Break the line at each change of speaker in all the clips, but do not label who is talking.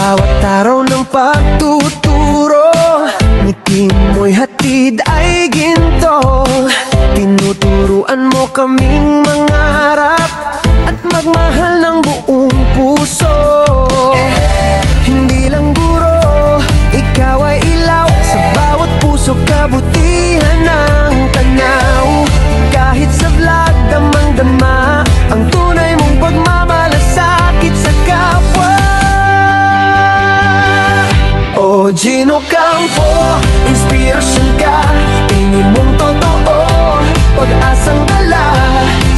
bawat araw ng pagtuturo, ngiti mo'y hatid ay ginto. Tinuturuan mo kaming mangarap at magmahal ng buong puso. Hindi lang guro, ikaw ay ilaw sa bawat puso, kabutihan ng tanaw. Kahit sa vlog, damang-dama ang tunay mong pagmamalasakit sa kapwa. O Gino Campo, inspirasyon ka, tingin mong totoo, pag-asang dala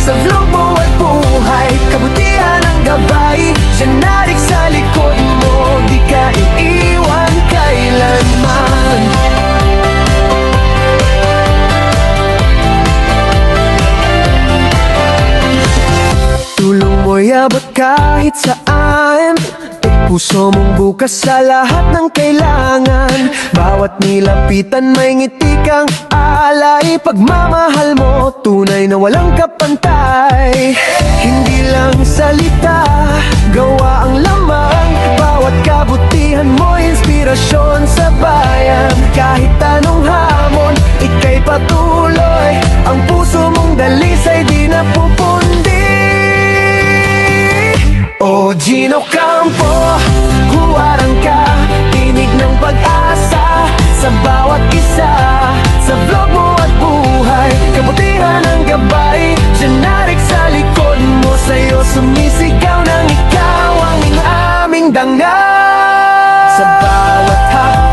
sa vlog mo at buhay, kabutihan ang gabay, generic sa likod mo, di ka iiwan kailanman. Tulong mo'y abot kahit saan, puso mong bukas sa lahat ng kailangan. Bawat nilapitan may ngiti kang alay, pagmamahal mo tunay na walang kapantay. Hindi lang salita, gawa ang lamang, bawat kabutihan mo inspirasyon sa bayan. Kahit anong hamon, ika'y patuloy, ang puso mong dalisay di napupundi. O Gino Campo, huwarang ka, tinig ng pag-asa sa bawat isa, sa vlog mo at buhay, kabutihan ang gabay, generic sa likod mo, sa'yo sumisigaw ng ikaw ang aming danga. Sa bawat hapon